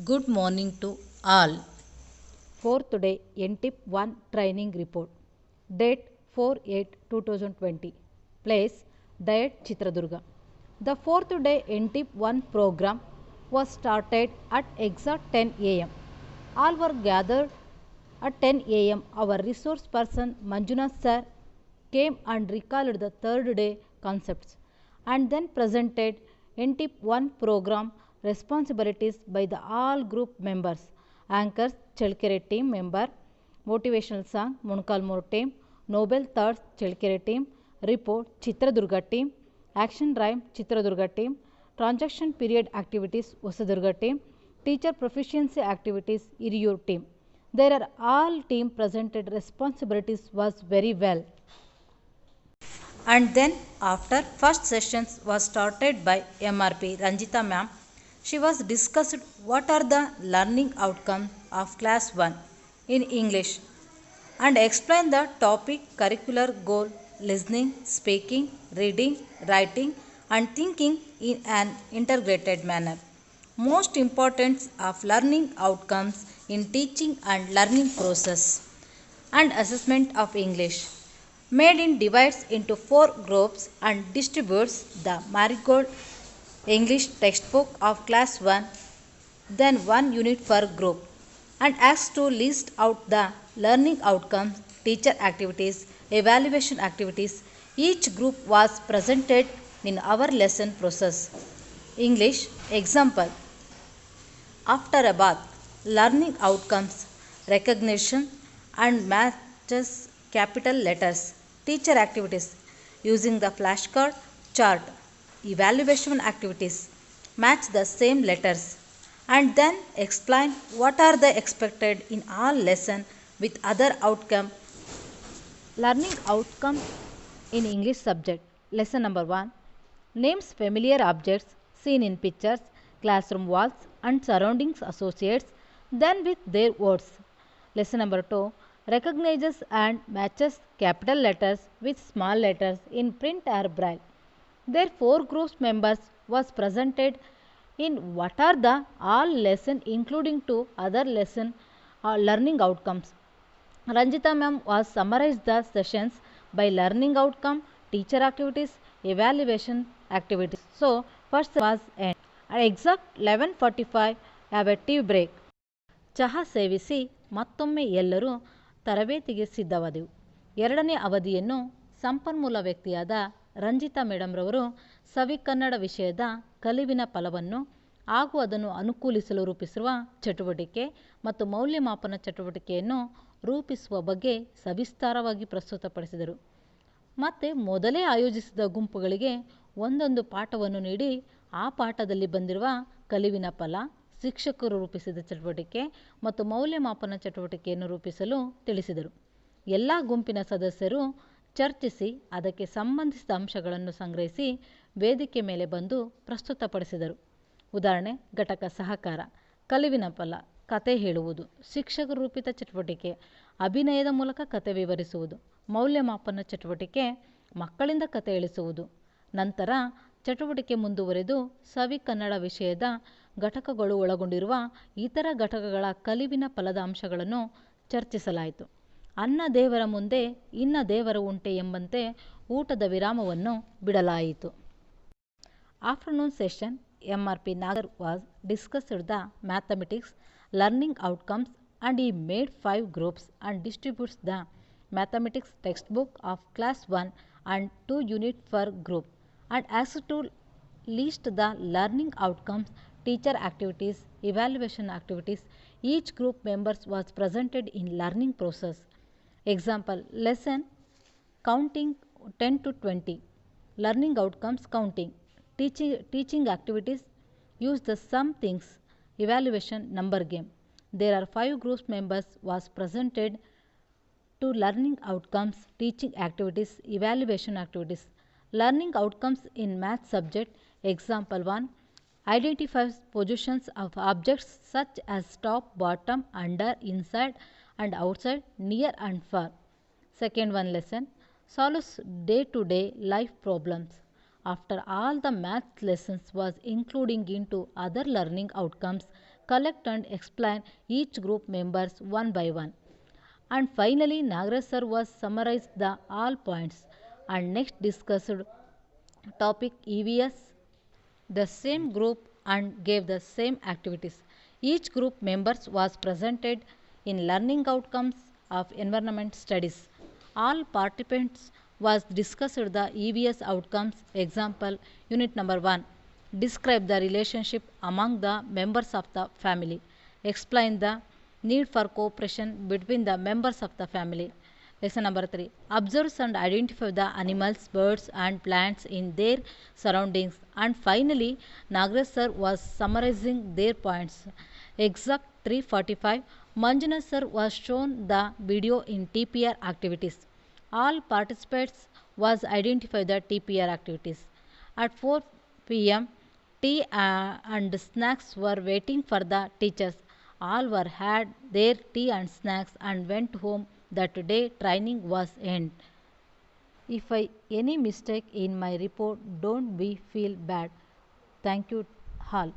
Good morning to all. Fourth day NTIP 1 training report. Date 4/8/2020. Place Diet Chitradurga. The fourth day NTIP 1 program was started at exact 10 am. All were gathered at 10 am. Our resource person Manjunath sir came and recalled the third day concepts and then presented NTIP 1 program responsibilities by the all group members. Anchors Chelkere team member, motivational song Munkalmur team, Nobel Thoughts Chelkere team, report Chitradurga team, action rhyme Chitradurga team, transaction period activities Hosadurga team, teacher proficiency activities Iriyur team. There are all team presented responsibilities was very well. And then after first sessions was started by MRP Ranjita ma'am, she was discussed what are the learning outcomes of class 1 in English and explain the topic curricular goal listening, speaking, reading, writing and thinking in an integrated manner. Most importance of learning outcomes in teaching and learning process and assessment of English. Made in divides into 4 groups and distributes the Marigold English textbook of class 1, then 1 unit per group, and asks to list out the learning outcomes, teacher activities, evaluation activities. Each group was presented in our lesson process. English example. After a bath, learning outcomes, recognition and matches capital letters. Teacher activities using the flashcard chart. Evaluation activities match the same letters and then explain what are the expected in all lesson with other outcome. Learning outcome in English subject. Lesson number 1. Names familiar objects seen in pictures, classroom walls and surroundings associates then with their words. Lesson number 2. Recognizes and matches capital letters with small letters in print or braille. Their 4 groups members was presented in what are the all lesson including to other lesson learning outcomes. Ranjita ma'am was summarized the sessions by learning outcome, teacher activities, evaluation activities. So first was end. At exact 11:45 have a tea break. ಚಹಾ ಸೇವಿಸಿ ಮತ್ತೊಮ್ಮೆ ಎಲ್ಲರೂ ತರಬೇತಿಗೆ ಸಿದ್ಧವಾದೆವು. ಎರಡನೇ ಅವಧಿಯನ್ನು ಸಂಪನ್ಮೂಲ ವ್ಯಕ್ತಿಯಾದ ರಂಜಿತಾ ಮೇಡಮ್ರವರು ಸವಿಕನ್ನಡ ವಿಷಯದ ಕಲಿವಿನ ಫಲವನ್ನು ಹಾಗೂ ಅದನ್ನು ಅನುಕೂಲಿಸಲು ರೂಪಿಸಿರುವ ಚಟುವಟಿಕೆ ಮತ್ತು ಮೌಲ್ಯಮಾಪನ ಚಟುವಟಿಕೆಯನ್ನು ರೂಪಿಸುವ ಬಗ್ಗೆ ಸವಿಸ್ತಾರವಾಗಿ ಪ್ರಸ್ತುತಪಡಿಸಿದರು. ಮತ್ತು ಮೊದಲೇ ಆಯೋಜಿಸಿದ ಗುಂಪುಗಳಿಗೆ ಒಂದೊಂದು ಪಾಠವನ್ನು ನೀಡಿ ಆ ಪಾಠದಲ್ಲಿ ಬಂದಿರುವ ಕಲಿವಿನ ಫಲ, ಶಿಕ್ಷಕರು ರೂಪಿಸಿದ ಚಟುವಟಿಕೆ ಮತ್ತು ಮೌಲ್ಯಮಾಪನ ಚಟುವಟಿಕೆಯನ್ನು ರೂಪಿಸಲು ತಿಳಿಸಿದರು. ಎಲ್ಲ ಗುಂಪಿನ ಸದಸ್ಯರು ಚರ್ಚಿಸಿ ಅದಕ್ಕೆ ಸಂಬಂಧಿಸಿದ ಅಂಶಗಳನ್ನು ಸಂಗ್ರಹಿಸಿ ವೇದಿಕೆ ಮೇಲೆ ಬಂದು ಪ್ರಸ್ತುತಪಡಿಸಿದರು. ಉದಾಹರಣೆ: ಘಟಕ ಸಹಕಾರ, ಕಲಿವಿನ ಫಲ, ಕತೆ ಹೇಳುವುದು, ಶಿಕ್ಷಕರು ರೂಪಿತ ಚಟುವಟಿಕೆ, ಅಭಿನಯದ ಮೂಲಕ ಕತೆ ವಿವರಿಸುವುದು, ಮೌಲ್ಯಮಾಪನ ಚಟುವಟಿಕೆ, ಮಕ್ಕಳಿಂದ ಕತೆ ಹೇಳಿಸುವುದು. ನಂತರ ಚಟುವಟಿಕೆ ಮುಂದುವರೆದು ಸವಿಕನ್ನಡ ವಿಷಯದ ಘಟಕಗಳು ಒಳಗೊಂಡಿರುವ ಇತರ ಘಟಕಗಳ ಕಲಿವಿನ ಫಲದ ಅಂಶಗಳನ್ನು ಚರ್ಚಿಸಲಾಯಿತು. ಅನ್ನ ದೇವರ ಮುಂದೆ ಇನ್ನ ದೇವರ ಉಂಟೆ ಎಂಬಂತೆ ಊಟದ ವಿರಾಮವನ್ನು ಬಿಡಲಾಯಿತು. Afternoon session, MRP Nagar was discussed the mathematics learning outcomes and he made 5 groups and distributes the mathematics textbook of class 1 and 2 unit per group and asked to list the learning outcomes, teacher activities, evaluation activities. Each group members was presented in learning process. Example lesson counting 10 to 20. Learning outcomes counting. Teaching activities use the sum things. Evaluation number game. There are 5 groups members was presented to learning outcomes, teaching activities, evaluation activities. Learning outcomes in math subject. Example 1. Identifies positions of objects such as top, bottom, under, inside and outside, near and far. Second one lesson solves day-to-day life problems. After all the math lessons was including into other learning outcomes, collect and explain each group members one by one. And finally, Nagaraj sir was summarized the all points and next discussed topic EVS, the same group and gave the same activities. Each group members was presented in learning outcomes of environment studies. All participants was discussed the EVS outcomes. Example, unit number 1. Describe the relationship among the members of the family. Explain the need for cooperation between the members of the family. Lesson number 3. Observe and identify the animals, birds and plants in their surroundings. And finally, Nagaraj sir was summarizing their points. Exact 3:45, Manjuna sir was shown the video in TPR activities. All participants was identify the TPR activities. At 4 p.m., tea and snacks were waiting for the teachers. All were had their tea and snacks and went home. That day training was end. If I any mistake in my report, don't be feel bad. Thank you all.